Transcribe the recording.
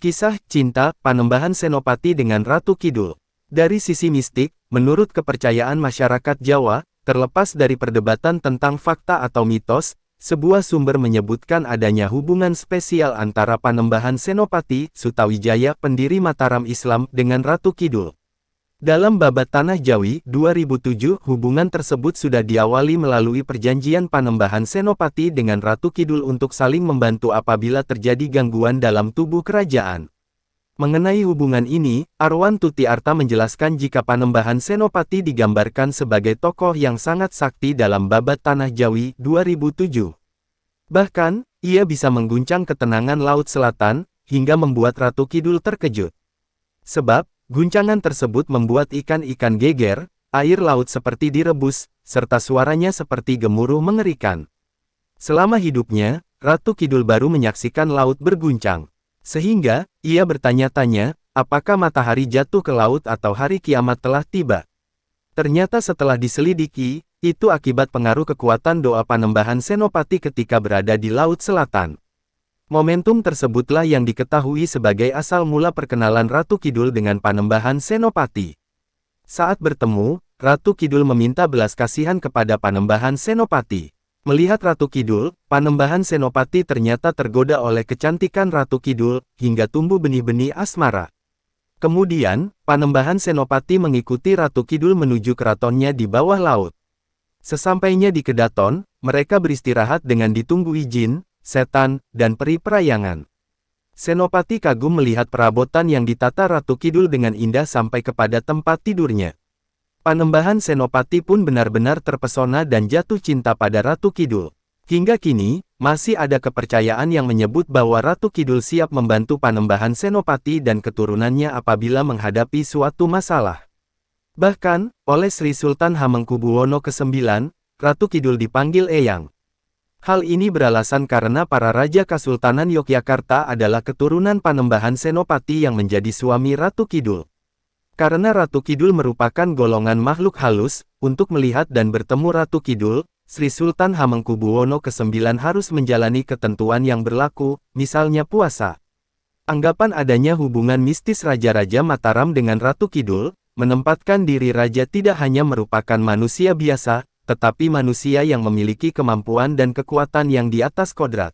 Kisah Cinta Panembahan Senopati dengan Ratu Kidul. Dari sisi mistik, menurut kepercayaan masyarakat Jawa, terlepas dari perdebatan tentang fakta atau mitos, sebuah sumber menyebutkan adanya hubungan spesial antara Panembahan Senopati, Sutawijaya pendiri Mataram Islam, dengan Ratu Kidul. Dalam Babat Tanah Jawi 2007, hubungan tersebut sudah diawali melalui perjanjian Panembahan Senopati dengan Ratu Kidul untuk saling membantu apabila terjadi gangguan dalam tubuh kerajaan. Mengenai hubungan ini, Arwan Tuti Arta menjelaskan jika Panembahan Senopati digambarkan sebagai tokoh yang sangat sakti dalam Babat Tanah Jawi 2007. Bahkan, ia bisa mengguncang ketenangan Laut Selatan, hingga membuat Ratu Kidul terkejut. Sebab, guncangan tersebut membuat ikan-ikan geger, air laut seperti direbus, serta suaranya seperti gemuruh mengerikan. Selama hidupnya, Ratu Kidul baru menyaksikan laut berguncang. Sehingga, ia bertanya-tanya, apakah matahari jatuh ke laut atau hari kiamat telah tiba. Ternyata setelah diselidiki, itu akibat pengaruh kekuatan doa Panembahan Senopati ketika berada di Laut Selatan. Momentum tersebutlah yang diketahui sebagai asal mula perkenalan Ratu Kidul dengan Panembahan Senopati. Saat bertemu, Ratu Kidul meminta belas kasihan kepada Panembahan Senopati. Melihat Ratu Kidul, Panembahan Senopati ternyata tergoda oleh kecantikan Ratu Kidul, hingga tumbuh benih-benih asmara. Kemudian, Panembahan Senopati mengikuti Ratu Kidul menuju keratonnya di bawah laut. Sesampainya di Kedaton, mereka beristirahat dengan ditunggui jin, setan, dan peri perayangan. Senopati kagum melihat perabotan yang ditata Ratu Kidul dengan indah sampai kepada tempat tidurnya. Panembahan Senopati pun benar-benar terpesona dan jatuh cinta pada Ratu Kidul. Hingga kini, masih ada kepercayaan yang menyebut bahwa Ratu Kidul siap membantu Panembahan Senopati dan keturunannya apabila menghadapi suatu masalah. Bahkan, oleh Sri Sultan Hamengkubuwono ke-9, Ratu Kidul dipanggil Eyang. Hal ini beralasan karena para Raja Kasultanan Yogyakarta adalah keturunan Panembahan Senopati yang menjadi suami Ratu Kidul. Karena Ratu Kidul merupakan golongan makhluk halus, untuk melihat dan bertemu Ratu Kidul, Sri Sultan Hamengkubuwono ke-9 harus menjalani ketentuan yang berlaku, misalnya puasa. Anggapan adanya hubungan mistis Raja-Raja Mataram dengan Ratu Kidul, menempatkan diri Raja tidak hanya merupakan manusia biasa, tetapi manusia yang memiliki kemampuan dan kekuatan yang di atas kodrat.